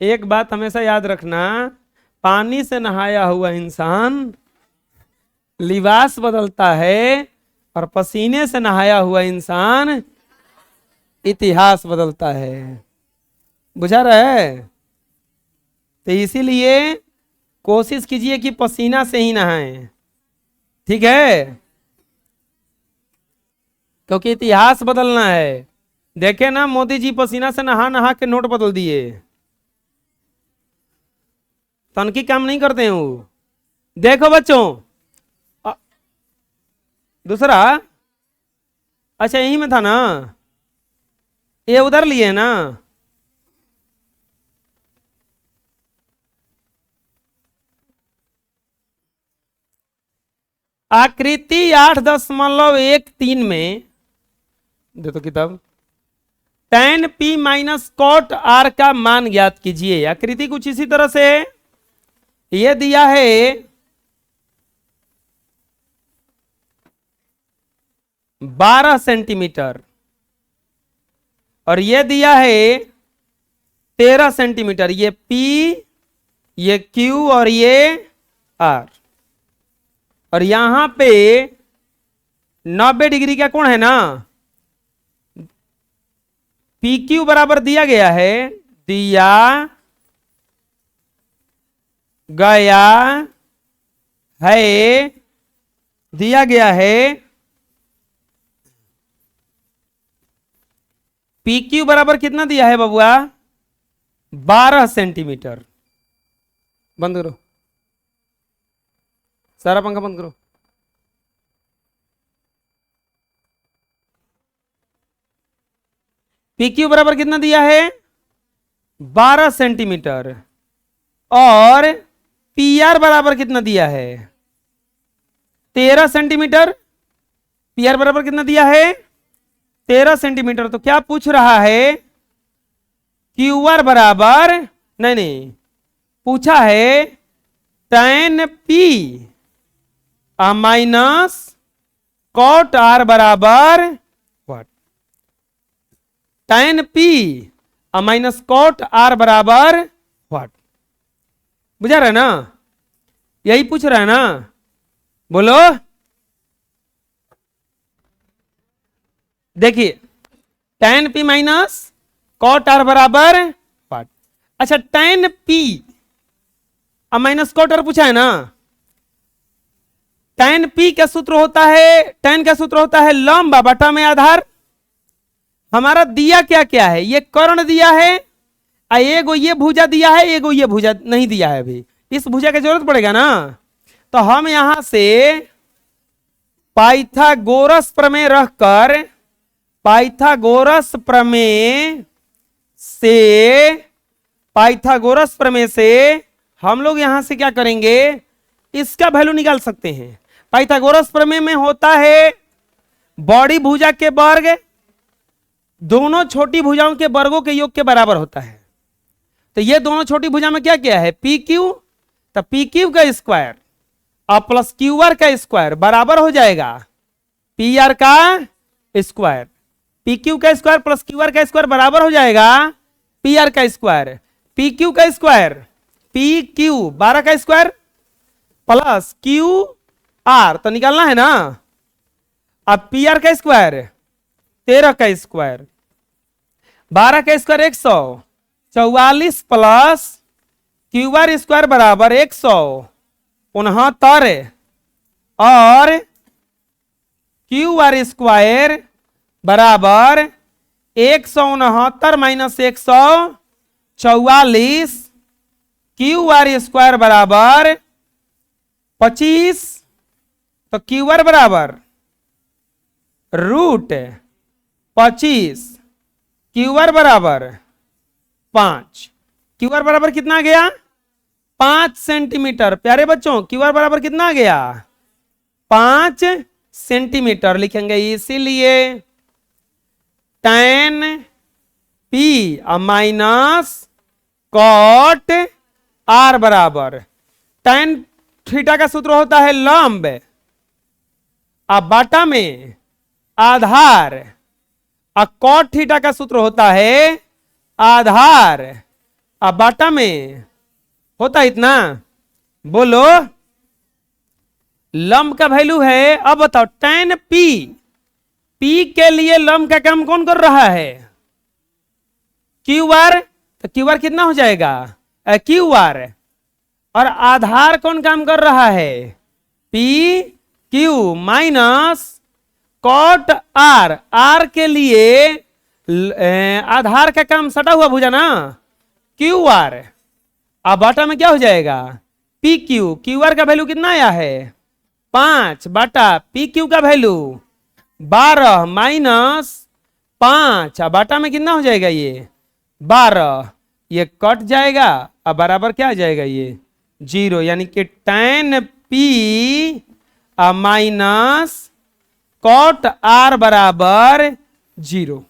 एक बात हमेशा याद रखना, पानी से नहाया हुआ इंसान लिबास बदलता है और पसीने से नहाया हुआ इंसान इतिहास बदलता है। बुझा रहा है? तो इसीलिए कोशिश कीजिए कि पसीना से ही नहाएं, ठीक है? क्योंकि इतिहास बदलना है। देखे ना, मोदी जी पसीना से नहा नहा के नोट बदल दिए। तनकी काम नहीं करते हैं वो। देखो बच्चों, दूसरा, अच्छा यही में था ना, ये उधर लिए ना। आकृति 8.13 में दे तो किताब, tan p minus cot r का मान ज्ञात कीजिए। आकृति कुछ इसी तरह से है। यह दिया है 12 सेंटीमीटर और यह दिया है 13 सेंटीमीटर। ये P, ये Q और ये R, और यहां पे 90 डिग्री का कोण है ना। PQ बराबर दिया गया है, दिया गया है, दिया गया है। PQ बराबर कितना दिया है बबुआ? 12 सेंटीमीटर। बंद करो, सारा पंखा बंद करो। PQ बराबर कितना दिया है? 12 सेंटीमीटर। और PR बराबर कितना दिया है? 13 सेंटीमीटर। PR बराबर कितना दिया है? 13 सेंटीमीटर। तो क्या पूछ रहा है? QR बराबर, नहीं, पूछा है tan P minus cot R बराबर what? tan P minus cot R बराबर व्हाट? बुझा रहा है ना? यही पूछ रहा है ना? बोलो। देखिए, tan P minus cot R बराबर व्हाट? अच्छा, tan P minus cot R पूछा है ना। tan P का सूत्र होता है, tan का सूत्र होता है लंब बटा में आधार। हमारा दिया क्या क्या है? ये कर्ण दिया है, एगो ये भुजा दिया है, एगो ये भुजा नहीं दिया है। अभी इस भुजा की जरूरत पड़ेगा ना। तो हम यहां से पाइथागोरस प्रमेय रखकर, पाइथागोरस प्रमेय से हम लोग यहां से क्या करेंगे? इसका वैल्यू निकाल सकते हैं। पाइथागोरस प्रमेय में होता है बड़ी भुजा के वर्ग दोनों छोटी भुजाओं के वर्गों के योग के बराबर होता है। तो ये दोनों छोटी भुजा में क्या क्या है? PQ। तो PQ का स्क्वायर और प्लस QR का स्क्वायर बराबर हो जाएगा PR का स्क्वायर। PQ का स्क्वायर प्लस QR का स्क्वायर बराबर हो जाएगा PR का स्क्वायर। PQ का स्क्वायर PQ 12 का स्क्वायर प्लस QR तो निकालना है ना। अब PR का स्क्वायर 13 का स्क्वायर, 12 का स्क्वायर 144 प्लस QR स्क्वायर बराबर 169 और QR स्क्वायर बराबर 169 माइनस 144, QR स्क्वायर बराबर 25। तो QR बराबर √25, QR बराबर 5। QR बराबर कितना गया? 5 सेंटीमीटर। प्यारे बच्चों, QR बराबर कितना गया? 5 सेंटीमीटर लिखेंगे। इसीलिए tan P minus cot R बराबर, tan थीटा का सूत्र होता है लंब अब बाटा में आधार, cot थीटा का सूत्र होता है आधार अब बाटा में होता इतना। बोलो, लंब का वैल्यू है, अब बताओ tan p, p के लिए लंब का काम कौन कर रहा है? Q R. तो क्यू आर कितना हो जाएगा? Q R. और आधार कौन काम कर रहा है? P Q minus cot R. R के लिए आधार का काम सटा हुआ भुजा ना, क्यू आर। अब बाटा में क्या हो जाएगा? P Q. क्यू आर का वैल्यू कितना आया है? 5 बाटा पी क्यू का वैल्यू 12 माइनस 5। अब बाटा में कितना हो जाएगा? ये 12, ये कट जाएगा। अब बराबर क्या आ जाएगा? ये 0, यानी कि tan p minus cot R बराबर 0।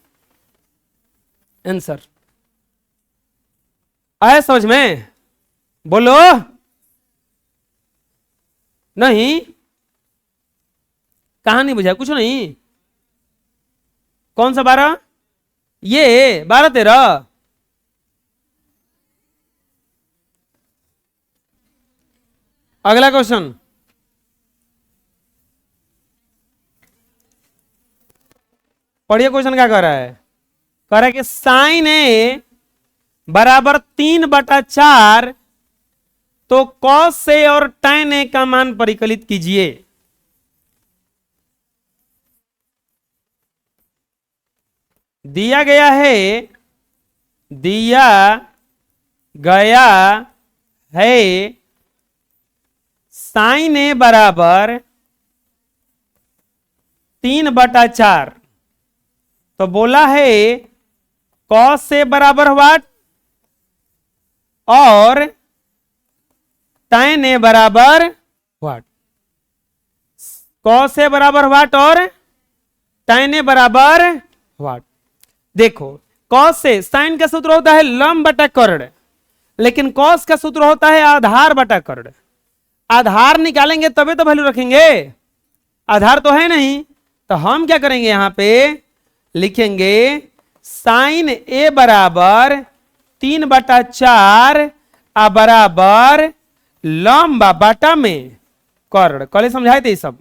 आंसर आया समझ में? बोलो, नहीं? कहां नहीं बुझा? कुछ नहीं। कौन सा 12? ये 12 13। अगला क्वेश्चन, पढ़िए क्वेश्चन क्या कह रहा है। कह रहा है कि साइन ए बराबर 3/4, तो कॉस से और tan ए का मान परिकलित कीजिए। दिया गया है साइन ए बराबर 3/4, तो बोला है कॉस से बराबर व्हाट और tan ए बराबर व्हाट। कॉस से बराबर व्हाट और tan ए बराबर व्हाट। देखो, कॉस से साइन का सूत्र होता है लंब बटा कर्ण, लेकिन कॉस का सूत्र होता है आधार बटा कर्ण। आधार निकालेंगे तभी तो वैल्यू रखेंगे, आधार तो है नहीं। तो हम क्या करेंगे? यहां पे लिखेंगे साइन ए बराबर 3/4 बराबर लंब बटा में कर्ण। कल समझाए थे ये सब।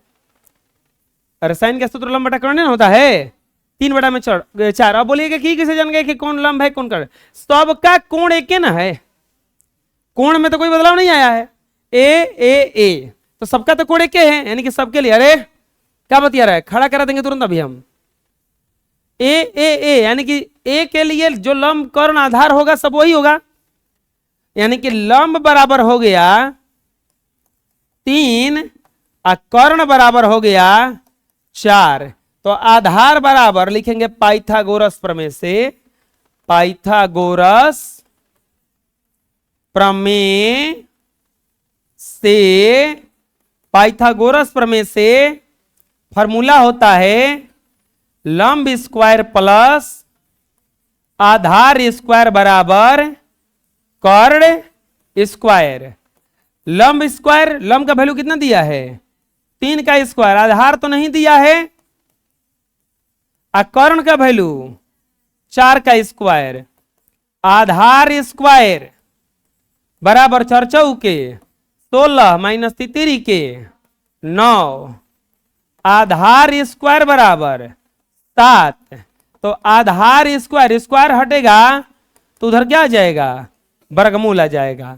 अरे साइन का सूत्र लंब बटा कर्ण नहीं होता है? 3/4। अब बोलिएगा कि कैसे जान गए कि कौन लंब है कौन कर्ण? सबका कोण एक ना है, कोण में तो कोई बदलाव नहीं आया है। ए तो सबका तो कोण एक है, यानी कि सबके लिए। अरे क्या बतिया रहा है? खड़ा करा देंगे तुरंत अभी हम। ए यानी कि ए के लिए जो लंब कर्ण आधार होगा सब वही होगा, यानी कि लंब बराबर हो गया 3 और कर्ण बराबर हो गया 4। तो आधार बराबर लिखेंगे पाइथागोरस प्रमेय से, पाइथागोरस प्रमेय से, पाइथागोरस प्रमेय से फॉर्मूला होता है लंब स्क्वायर प्लस आधार स्क्वायर बराबर कर्ण स्क्वायर। लंब स्क्वायर, लंब का वैल्यू कितना दिया है? 3 का स्क्वायर, आधार तो नहीं दिया है। कर्ण का वैल्यू 4 का स्क्वायर, आधार स्क्वायर बराबर 4 चौके 16 माइनस 33 के 9, आधार स्क्वायर बराबर 7। तो आधार स्क्वायर, स्क्वायर हटेगा तो उधर क्या आ जाएगा? वर्गमूल आ जाएगा।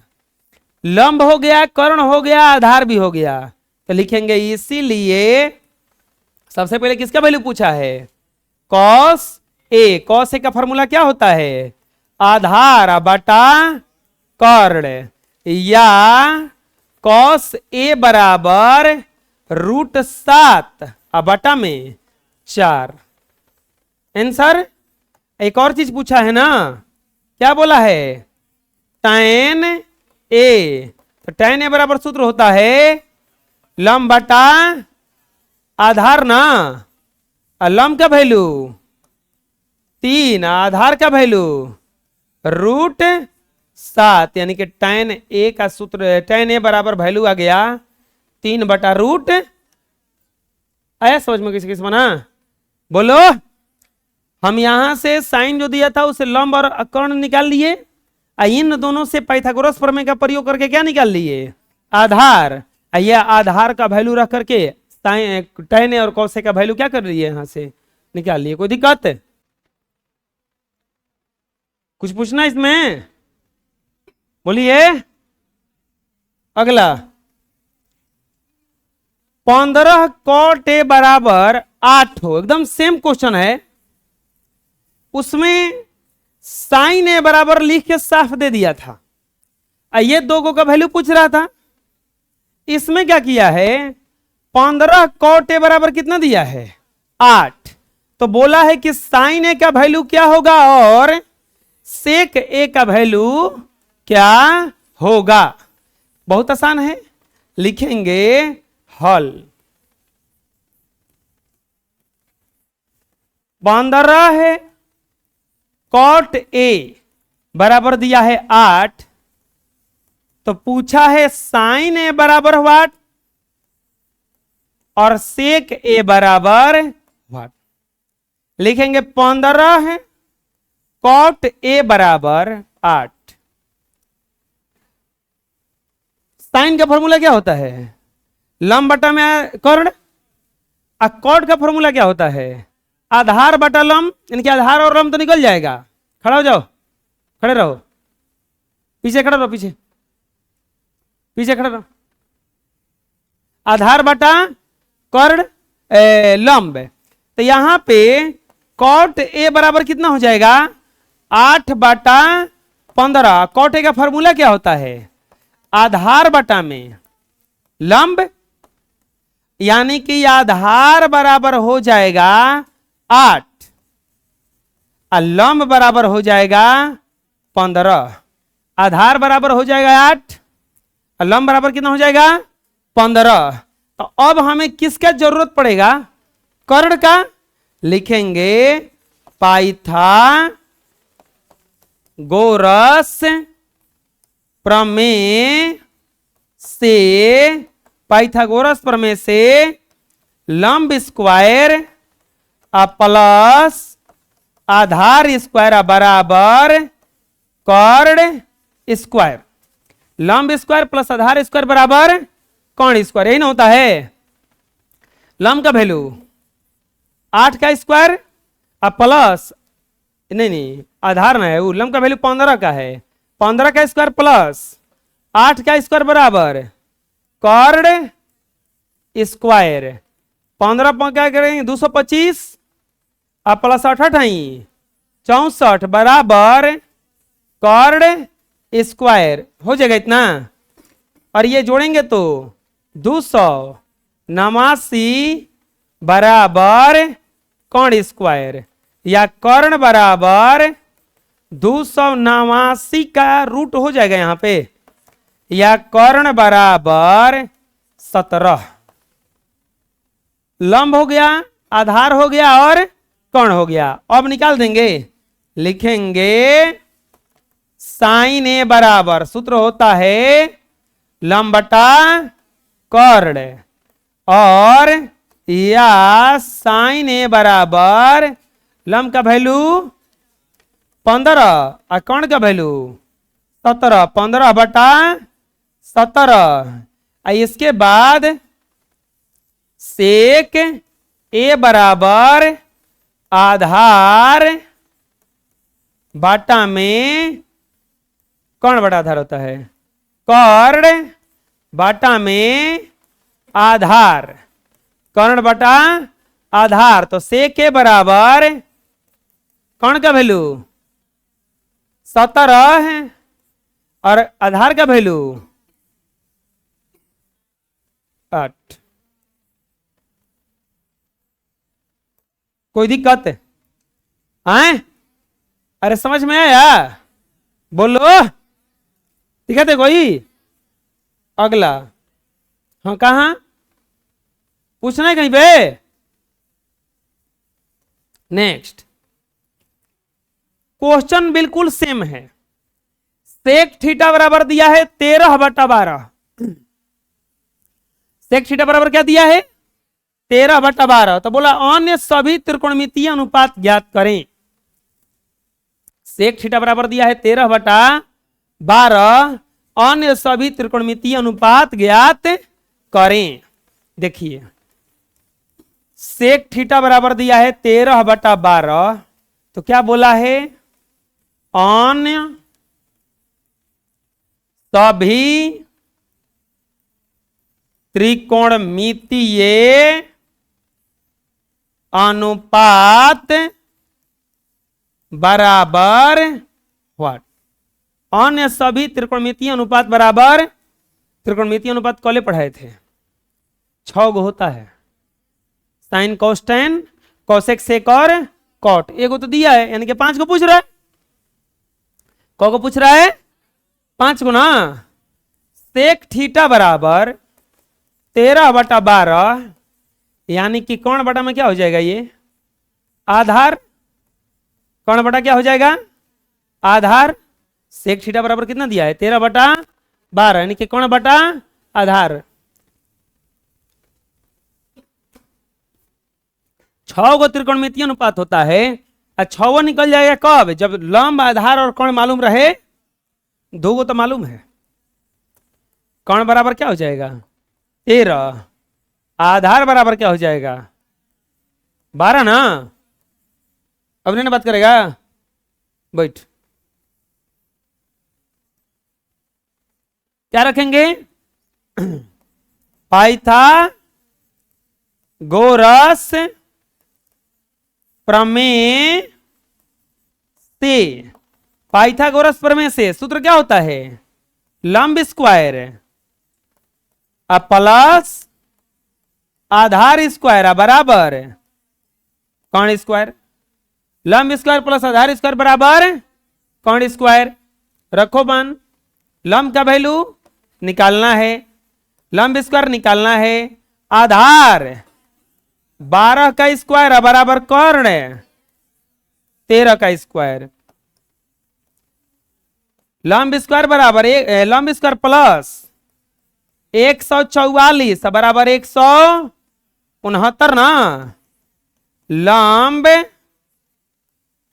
लंब हो गया, कर्ण हो गया, आधार भी हो गया। तो लिखेंगे इसीलिए सबसे पहले किसका वैल्यू पूछा है? Cos A. कॉस ए का फॉर्मूला क्या होता है? आधार बटा कर्ण, या कॉस ए बराबर √7 बटा में 4। आंसर। एक और चीज पूछा है ना, क्या बोला है? tan ए। तो tan ए बराबर सूत्र होता है लंब बटा आधार ना, लंब का वैल्यू 3, आधार का वैल्यू √7, यानी कि tan ए का सूत्र, tan ए बराबर वैल्यू आ गया 3/√। आया समझ में किसी किस बना? बोलो। हम यहां से साइन जो दिया था उसे लंब और कर्ण निकाल लिए, इन दोनों से पाइथागोरस प्रमेय का प्रयोग करके क्या निकाल लिए? आधार। यह आधार का वैल्यू रख करके tan और cos का वैल्यू क्या कर रही है, यहां से निकाल लिए। कोई दिक्कत है? कुछ पूछना इसमें? बोलिए। अगला 15 cot a बराबर 8 हो, एकदम सेम क्वेश्चन है। उसमें sin a बराबर लिख के साफ दे दिया था, ये दो को का वैल्यू पूछ रहा था। इसमें क्या किया है, 15 cot a बराबर कितना दिया है? 8। तो बोला है कि sin a का वैल्यू क्या होगा और sec a का वैल्यू क्या होगा। बहुत आसान है, लिखेंगे हल। 15 है cot a बराबर दिया है 8, तो पूछा है sin a बराबर व्हाट और sec a बराबर व्हाट। लिखेंगे 15 है cot a बराबर 8। साइन का फॉर्मूला क्या होता है? लंब बटा में कर्ण। कॉट का फॉर्मूला क्या होता है? आधार बटा लंब, यानी कि आधार और लंब तो निकल जाएगा। खड़ा हो जाओ, खड़े रहो, पीछे खड़े रहो, पीछे पीछे खड़े रहो। आधार बटा कर्ण लंब, तो यहां पे कॉट ए बराबर कितना हो जाएगा? 8 बटा 15। कॉट ए का फॉर्मूला क्या होता है? आधार बटा में लंब, यानी कि आधार बराबर हो जाएगा 8 और लंब बराबर हो जाएगा 15। आधार बराबर हो जाएगा 8 और लंब बराबर कितना हो जाएगा? 15। तो अब हमें किसका जरूरत पड़ेगा? कर्ण का। लिखेंगे पाइथागोरस प्रमेय से, पाइथागोरस प्रमेय से लंब स्क्वायर प्लस आधार स्क्वायर बराबर कर्ण स्क्वायर। लंब स्क्वायर प्लस आधार स्क्वायर बराबर कर्ण स्क्वायर, यही ना होता है। लंब का वैल्यू 8 का स्क्वायर प्लस, नहीं आधार ना है वो, लंब का वैल्यू 15 का है। 15 का स्क्वायर प्लस 8 का स्क्वायर बराबर कर्ण स्क्वायर। 15 पर क्या करेंगे? 225 प्लस 8 64 बराबर कर्ण स्क्वायर हो जाएगा इतना। और ये जोड़ेंगे तो 289 बराबर कर्ण स्क्वायर, या कर्ण बराबर 289 का रूट हो जाएगा यहां पे, या कर्ण बराबर 17। लंब हो गया, आधार हो गया और कर्ण हो गया। अब निकाल देंगे। लिखेंगे साइन ए बराबर, सूत्र होता है लंब बटा कर्ण, और या साइन ए बराबर लंब का वैल्यू 15 और कर्ण का वैल्यू 17। 15 बटा 17। इसके बाद सेक ए बराबर आधार बाटा में कर्ण बटा आधार होता है, कर्ण बाटा में आधार, कर्ण बटा आधार। तो सेक ए बराबर कर्ण का वैल्यू 17 है और आधार का वैल्यू 8। कोई दिक्कत है? अरे समझ में आया? बोलो, दिक्कत है कोई? अगला, हाँ कहा पूछना है कहीं पे? नेक्स्ट क्वेश्चन बिल्कुल सेम है। सेक थीटा बराबर दिया है 13 बटा 12। सेक थीटा बराबर क्या दिया है? 13 बटा 12। तो बोला अन्य सभी त्रिकोणमितीय अनुपात ज्ञात करें। सेक थीटा बराबर दिया है 13 बटा 12 अन्य सभी त्रिकोणमितीय अनुपात ज्ञात करें। देखिए सेक थीटा बराबर दिया है 13/12, तो क्या बोला है, अन्य सभी त्रिकोणमितीय अनुपात बराबर व्हाट, अन्य सभी त्रिकोणमितीय अनुपात बराबर, त्रिकोणमितीय अनुपात कॉले पढ़ाए थे, 6 गो होता है, साइन कोस्टेन कोसेक सेक और कॉट, एगो तो दिया है, यानी कि 5 को पूछ रहा है, को पूछ रहा है 5 को ना। सेक थीटा बराबर 13/12, यानी कि कौन बटा में क्या हो जाएगा, ये आधार, कौन बटा क्या हो जाएगा, आधार। सेक थीटा बराबर कितना दिया है 13/12, यानी कि कौन बटा आधार। 6 गो त्रिकोणमितीय अनुपात होता है, और 6 निकल जाएगा कब, जब लंब आधार और कौन मालूम रहे, 2 गो तो मालूम है। कौन बराबर क्या हो जाएगा 13, आधार बराबर क्या हो जाएगा 12 ना। अब नहीं बात करेगा, बैठ, क्या रखेंगे, पाइथागोरस प्रमेय से, पाइथागोरस प्रमेय से सूत्र क्या होता है, लंब स्क्वायर प्लस आधार स्क्वायर बराबर कौन स्क्वायर, लंब स्क्वायर प्लस आधार स्क्वायर बराबर कौन स्क्वायर। रखो बन, लंब का वैल्यू निकालना है, लंब स्क्वायर निकालना है, आधार 12 का स्क्वायर बराबर कर्ण 13 का स्क्वायर, लंब स्क्वायर बराबर लंब स्क्वायर प्लस 144 बराबर 169 ना, लंब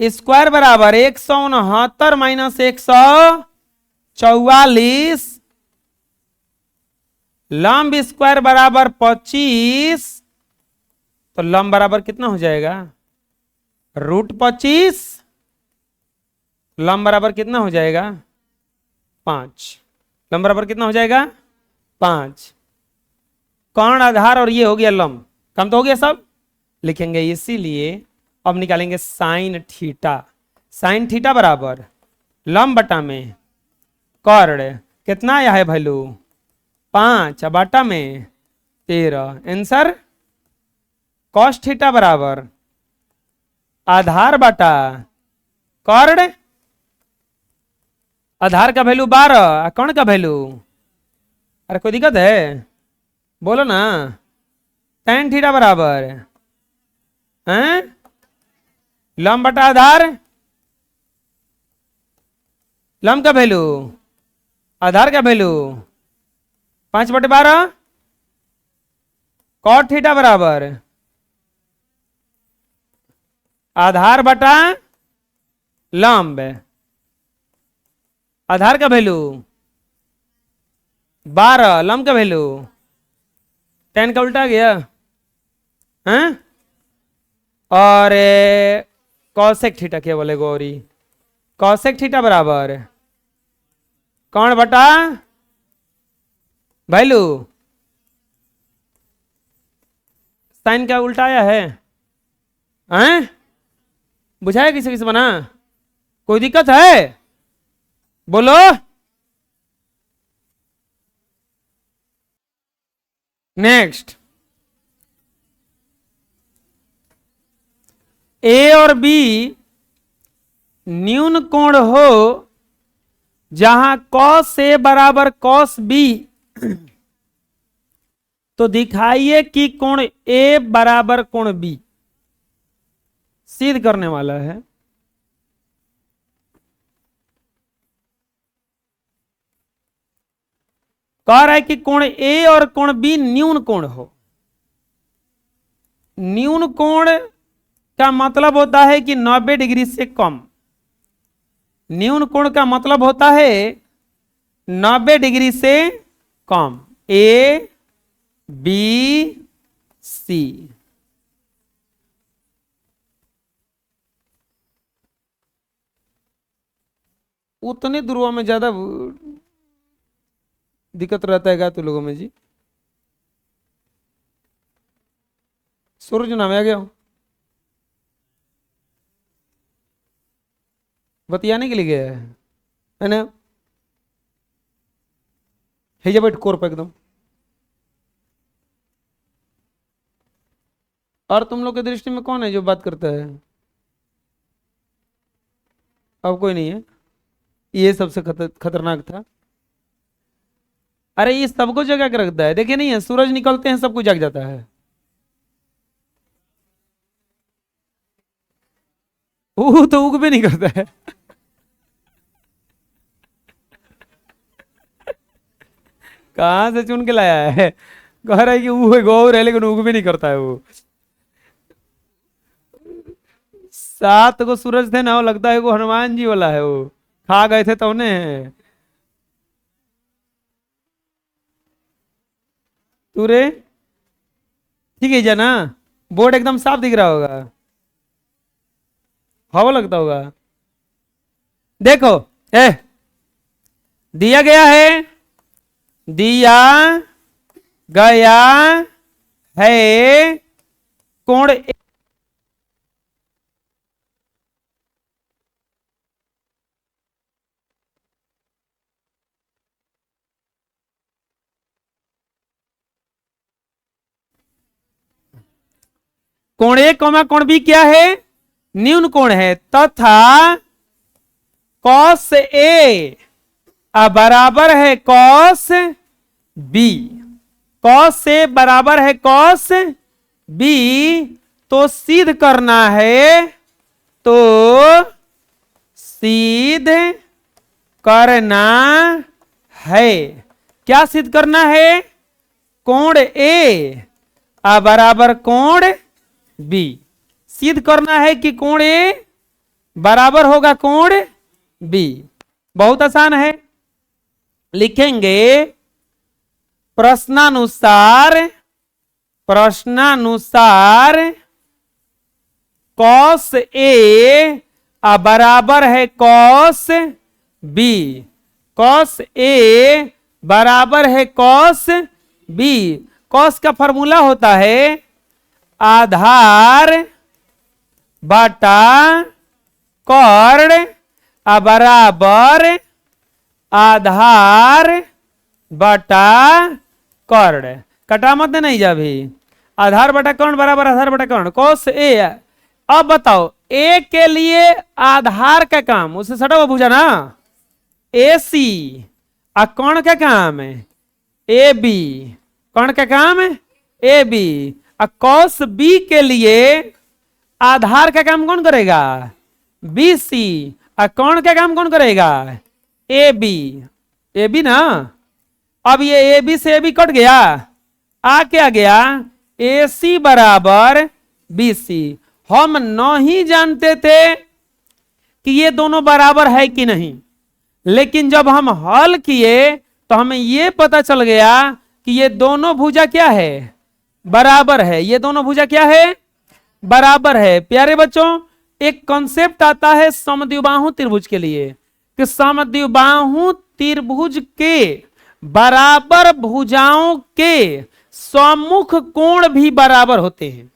स्क्वायर बराबर 169 माइनस 144, लंब स्क्वायर बराबर 25, तो लंब बराबर कितना हो जाएगा √25, लंब बराबर कितना हो जाएगा 5, लंब बराबर कितना हो जाएगा 5। कर्ण आधार और ये हो गया लंब, कम तो हो गया सब, लिखेंगे इसीलिए। अब निकालेंगे साइन थीटा, साइन थीटा बराबर लंब बटा में कर्ण, कितना आया है वैल्यू 5 बटा में 13, आंसर कॉस थीटा बराबर आधार बटा कर्ण, आधार का वैल्यू 12, कर्ण का वैल्यू, अरे कोई दिक्कत है बोलो ना, tan थीटा बराबर हैं लंब बटा आधार, लंब का वैल्यू आधार का वैल्यू 5/12, कॉट थीटा बराबर आधार बटा लंब, आधार का वैल्यू 12, लंब का वैल्यू, tan का उल्टा गया हैं, और कॉसेक थीटा क्या बोले गौरी, कॉसेक थीटा बराबर कौन बटा वैल्यू, साइन का उल्टा आया है हैं, बुझाया किसी किसी बना, कोई दिक्कत है बोलो। नेक्स्ट, ए और बी न्यून कोण हो जहां cos ए बराबर cos बी, तो दिखाइए कि कोण ए बराबर कोण बी, सिद्ध करने वाला है। कह रहा है कि कोण ए और कोण बी न्यून कोण हो, न्यून कोण का मतलब होता है कि 90 डिग्री से कम, न्यून कोण का मतलब होता है 90 डिग्री से कम, ए बी सी। उतने ध्रुवों में ज्यादा दिक्कत रहता है क्या तो लोगों में जी? सूरज नाम आ गया बतियाने के लिए गया है ना? है जा बैठ कोर पे एकदम। और तुम लोग की दृष्टि में कौन है जो बात करता है? अब कोई नहीं है, ये सबसे खतरनाक था। अरे ये सबको जगा के रखता है, देखे नहीं है सूरज निकलते हैं सबको जग जाता है। वो तो उग भी नहीं करता है। कहां से चुन के लाया है? कह रहा है कि वो गौर है लेकिन उग भी नहीं करता है वो। 7 को सूरज थे ना, वो लगता है वो हनुमान जी वाला है, वो खा गए थे तो उन्हें। तूरे ठीक है जाना, बोर्ड एकदम साफ दिख रहा होगा, हवा लगता होगा। देखो ए, दिया गया है, दिया गया है कोण कोण ए कोमा कोण बी क्या है? न्यून कोण है, तथा कॉस ए बराबर है कॉस बी। कॉस ए बराबर है कॉस बी, तो सिद्ध करना है, तो सिद्ध करना है। क्या सिद्ध करना है? कोण ए बराबर कोण बी। सिद्ध करना है कि कोण ए बराबर होगा कोण बी। बहुत आसान है, लिखेंगे प्रश्नानुसार, प्रश्नानुसार कॉस ए बराबर है कॉस बी। कॉस ए बराबर है कॉस बी। कॉस का फॉर्मूला होता है आधार बटा कर्ण बराबर आधार बटा कर्ण। कटा मत नहीं जा भी, आधार बटा कर्ण बराबर आधार बटा कर्ण। कॉस ए, अब बताओ ए के लिए आधार का काम उसे सटा हुआ भुजा ना, ए सी, और कर्ण का काम है ए बी। कर्ण का काम है ए बी। और कॉस बी के लिए आधार का काम कौन करेगा? B C. और कर्ण का काम कौन करेगा? A B. ए बी ना, अब ये ए बी से ए बी कट गया, आ क्या गया? ए सी बराबर बी सी। हम नहीं जानते थे कि ये दोनों बराबर है कि नहीं, लेकिन जब हम हल किए तो हमें ये पता चल गया कि ये दोनों भुजा क्या है? बराबर है। ये दोनों भुजा क्या है? बराबर है। प्यारे बच्चों, एक कॉन्सेप्ट आता है समद्विबाहु त्रिभुज के लिए कि समद्विबाहु त्रिभुज के बराबर भुजाओं के सम्मुख कोण भी बराबर होते हैं।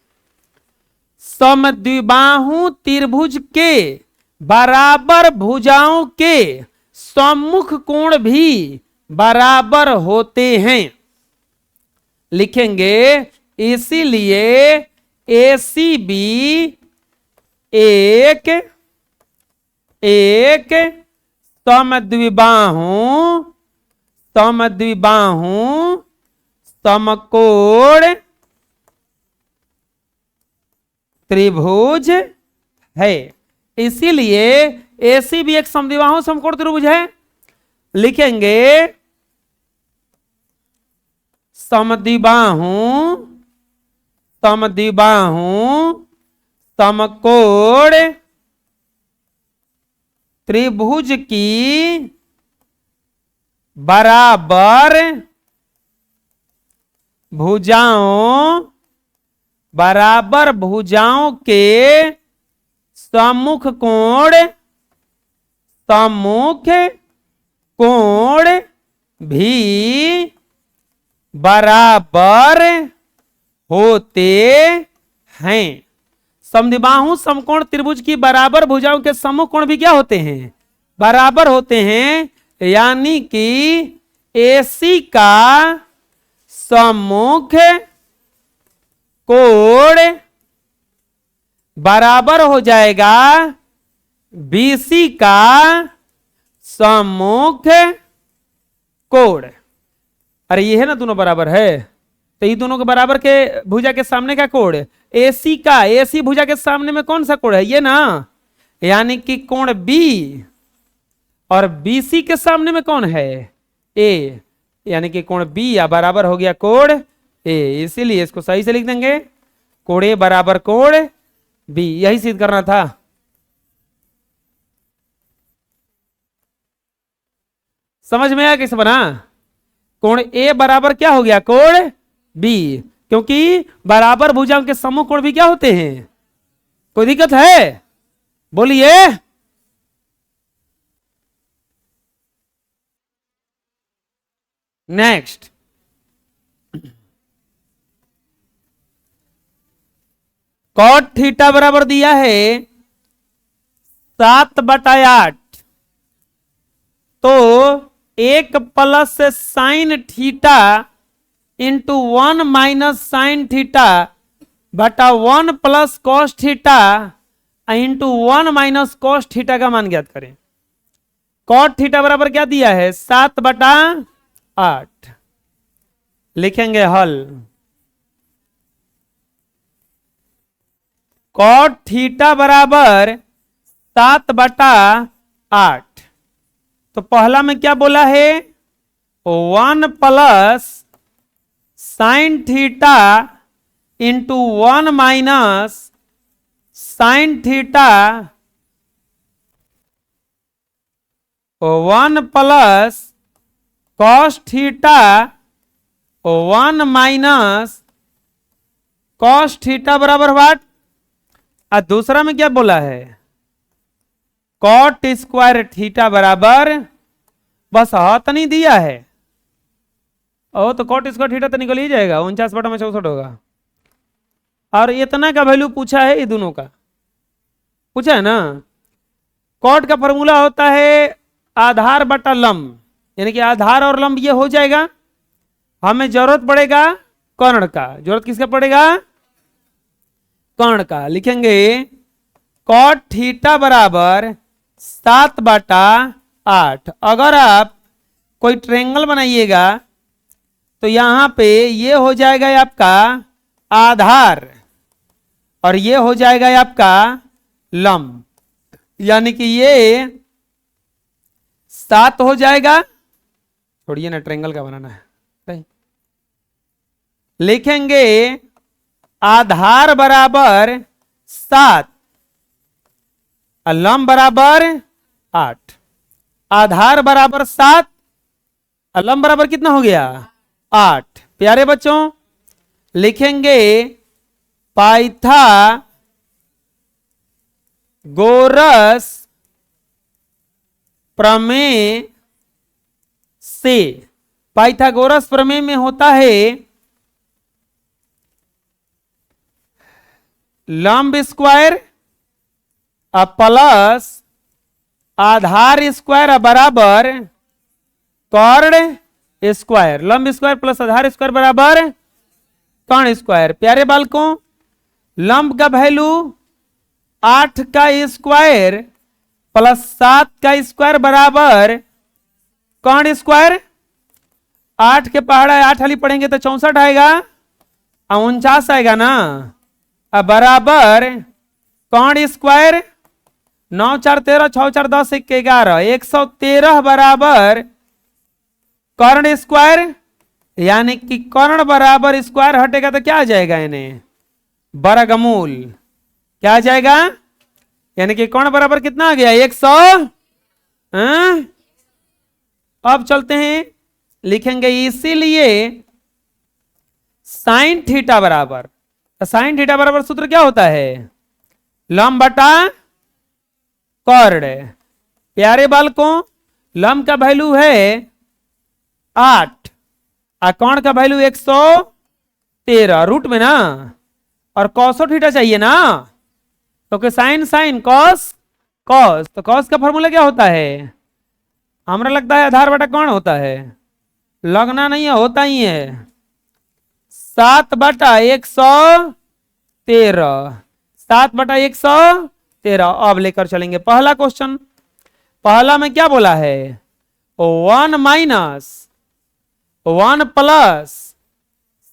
समद्विबाहु त्रिभुज के बराबर भुजाओं के सम्मुख कोण भी बराबर होते हैं। लिखेंगे इसीलिए एसीबी एक एक समद्विबाहु समद्विबाहु समकोण त्रिभुज है। इसीलिए एसी भी एक समद्विबाहु समकोण त्रिभुज है। लिखेंगे समद्विबाहु समद्विबाहु समकोण त्रिभुज की बराबर भुजाओं के सम्मुख कोण भी बराबर होते हैं। समद्विबाहु समकोण त्रिभुज की बराबर भुजाओं के सम्मुख कोण भी क्या होते हैं? बराबर होते हैं। यानी कि AC का सम्मुख कोण बराबर हो जाएगा BC का सम्मुख कोण। अरे ये है ना, दोनों बराबर है, तो ये दोनों के बराबर के भुजा के सामने का कोण AC भुजा के सामने में कौन सा कोण है? ये ना, यानी कि कोण B और BC के सामने में कौन है? A, यानी कि कोण B या बराबर हो गया कोण A। इसीलिए इसको सही से लिख देंगे, कोण A बराबर कोण B। यही सिद्ध करना था। समझ में आया कैसे बना? कोण A बराबर क्या हो गया? कोण B, क्योंकि बराबर भुजाओं के सम्मुख कोण भी क्या होते हैं? कोई दिक्कत है? बोलिए। नेक्स्ट, कॉट थीटा बराबर दिया है 7/8, तो 1 plus sine theta into 1 minus sine theta बटा 1 plus cos theta into 1 minus cos theta का मान ज्ञात करें। कॉट थीटा बराबर क्या दिया है? 7/8। लिखेंगे हल। कॉट थीटा बराबर 7/8, तो पहला में क्या बोला है? 1 plus sine theta into 1 minus sine theta 1 plus cos theta 1 minus cos theta बराबर व्हाट? और दूसरा में क्या बोला है? कॉट स्क्वायर थीटा बराबर, बस हाथ नहीं दिया है, ओ तो कॉट स्क्वायर थीटा तो निकल ही जाएगा, 49/64 होगा। और इतना का वैल्यू पूछा है, ये दोनों का पूछा है ना। कॉट का फॉर्मूला होता है आधार बटा लंब, यानी कि आधार और लंब ये हो जाएगा। हमें जरूरत पड़ेगा कर्ण का। जरूरत किसका पड़ेगा? कर्ण का। लिखेंगे कॉट थीटा बराबर 7/8। अगर आप कोई ट्रायंगल बनाइएगा तो यहां पे ये हो जाएगा आपका आधार और ये हो जाएगा आपका लंब, यानी कि ये 7 हो जाएगा। छोड़िए ना, ट्रायंगल का बनाना है। लिखेंगे आधार बराबर 7 और लंब बराबर 8। आधार बराबर 7 और लंब बराबर कितना हो गया? 8। प्यारे बच्चों, लिखेंगे पाइथागोरस प्रमेय से, पाइथागोरस प्रमेय में होता है लंब स्क्वायर प्लस आधार स्क्वायर बराबर कर्ण स्क्वायर। लंब स्क्वायर प्लस आधार स्क्वायर बराबर कर्ण स्क्वायर। प्यारे बालकों, लंब का वैल्यू 8 का स्क्वायर प्लस 7 का स्क्वायर बराबर कर्ण स्क्वायर। 8 के पहाड़ा 8 वाली पढ़ेंगे तो 64 आएगा, 49 आएगा ना, बराबर कर्ण स्क्वायर 9 4 13 6 4 10 1 11 113 बराबर कर्ण स्क्वायर। यानी कि कर्ण बराबर स्क्वायर हटेगा तो क्या आ जाएगा? इन्हें वर्गमूल। क्या आ जाएगा? यानी कि कर्ण बराबर कितना आ गया? 100। अब चलते हैं, लिखेंगे इसीलिए साइन थीटा बराबर, साइन थीटा बराबर सूत्र क्या होता है, लंब बटा कॉर्ड। प्यारे बालकों, लंब का वैल्यू है 8 और कॉर्ड का वैल्यू 113 रूट में ना, और कॉसो थीटा चाहिए ना, तो साइन साइन कॉस कॉस, तो कॉस का फॉर्मूला क्या होता है, हमरा लगता है आधार बटा कौन होता है, लगना नहीं है, होता ही है 7/113, 7/113। अब लेकर चलेंगे पहला क्वेश्चन। पहला में क्या बोला है, 1 minus 1 plus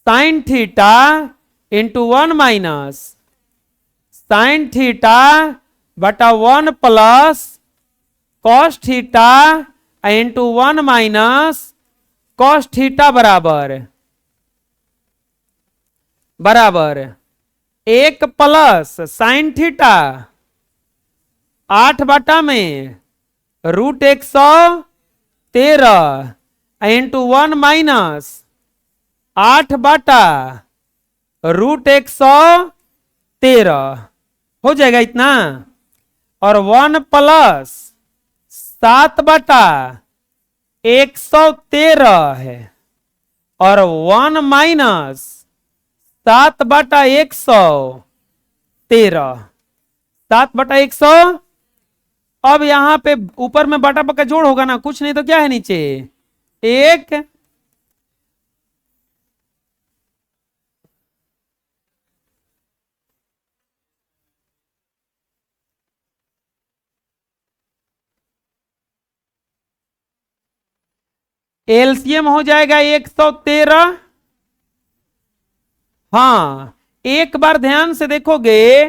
sine theta into 1 minus sine theta बटा 1 plus cos theta into 1 minus cos theta बराबर 1 प्लस साइन थीटा 8 बटा में रूट 113 इंटू 1 माइनस 8 बटा रूट 113 हो जाएगा इतना, और 1 प्लस 7/113 है, और 1 माइनस 7/113, 7/100। अब यहां पे ऊपर में बटा का जोड़ होगा ना, कुछ नहीं तो क्या है नीचे 1, एलसीएम हो जाएगा 113। हाँ, एक बार ध्यान से देखोगे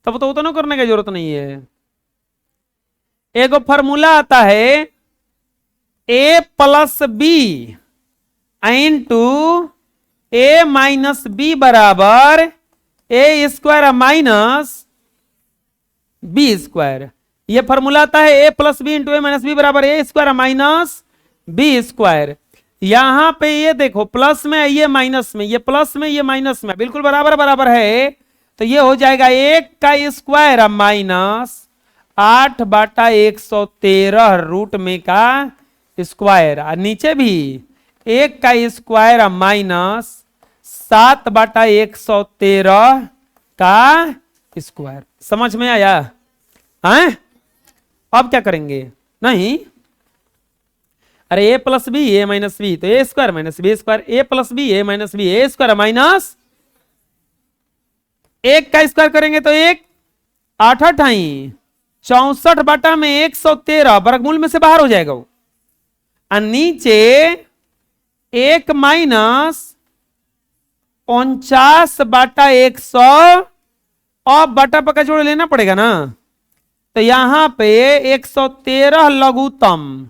तब तो उतना करने की जरूरत नहीं है। एक फॉर्मूला आता है a plus B into A minus B बराबर A square minus B square. ये फॉर्मूला आता है a plus B into A minus B बराबर A square minus B square. यहां पे ये देखो प्लस में, ये माइनस में, ये प्लस में, ये माइनस में, बिल्कुल बराबर बराबर है, तो ये हो जाएगा 1 का स्क्वायर माइनस 8/113 रूट में का स्क्वायर, और नीचे भी 1 का स्क्वायर माइनस 7/113 का स्क्वायर। समझ में आया हैं? अब क्या करेंगे, नहीं, अरे ए प्लस बी ए माइनस बी, तो ए स्क्वायर माइनस बी स्क्वायर, ए प्लस बी ए माइनस बी ए स्क्वायर माइनस 1 का स्क्वायर करेंगे तो 1 8 8 64 बटा में 113 वर्गमूल में से बाहर हो जाएगा वो, और नीचे 1 माइनस 49/100। अब बटा पका जोड़ लेना पड़ेगा ना, तो यहां पे 113 लघुत्तम,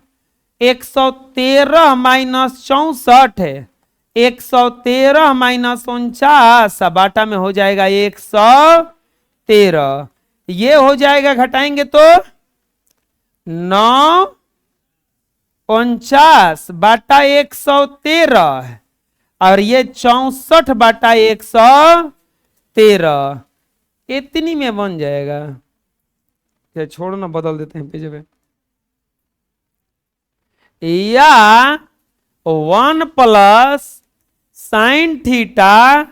113 माइनस 64 है, 113 माइनस 49 बाटा में हो जाएगा 113। ये हो जाएगा, घटाएंगे तो 9 49 बटा 113, और ये 64/113, इतनी में बन जाएगा। या छोड़ना, बदल देते हैं पेज पे, या 1 plus sine theta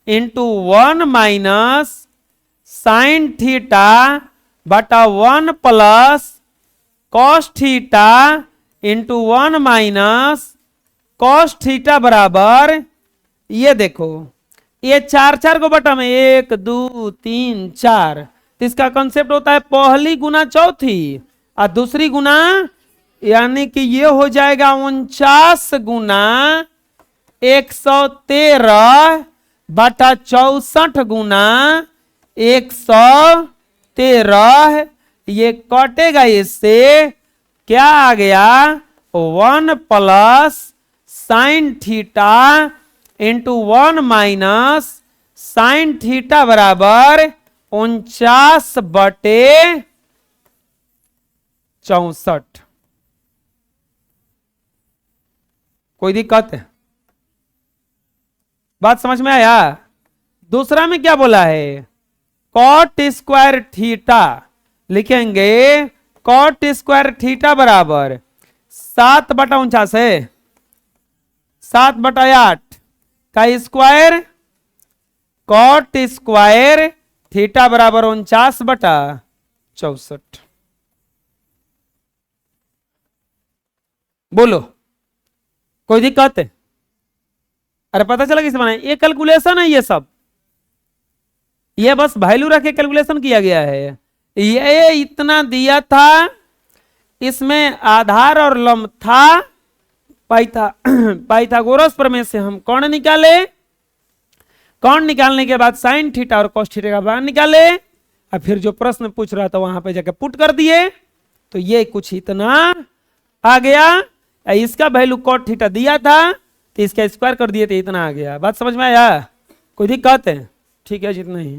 into 1 minus sine theta बटा 1 plus cos theta into 1 minus cos theta बराबर, ये देखो ये 4 को बटा में 1 2 3 4, तो इसका कंसेप्ट होता है पहली गुना चौथी और दूसरी गुना, यानी कि ये हो जाएगा 49 गुना 113 बटा 64 गुना 113। ये कटेगा, इससे क्या आ गया, 1 plus sine theta into 1 minus sine theta बराबर 49/64। कोई दिक्कत है? बात समझ में आया? दूसरा में क्या बोला है? कॉट स्क्वायर थीटा लिखेंगे, कॉट स्क्वायर थीटा बराबर 7/49 है, 7/8 का स्क्वायर, कॉट स्क्वायर थीटा बराबर 49/64। बोलो कोई दिक्कत है? अरे पता चला किस बनाए? ये कैलकुलेशन है, ये सब ये बस वैल्यू रख के कैलकुलेशन किया गया है। ये इतना दिया था, इसमें आधार और लंब था। पाइथागोरस प्रमेय से हम कौन निकाले, कौन निकालने के बाद साइन थीटा और कॉस थीटा का मान निकाले, और फिर जो प्रश्न पूछ रहा था वहां पे जाकर पुट कर दिए, तो ये कुछ इतना आ गया। इसका वैल्यू कॉट थीटा दिया था तो इसका स्क्वायर कर दिए तो इतना आ गया। बात समझ में आया? कोई दिक्कत है? ठीक है, जितना ही।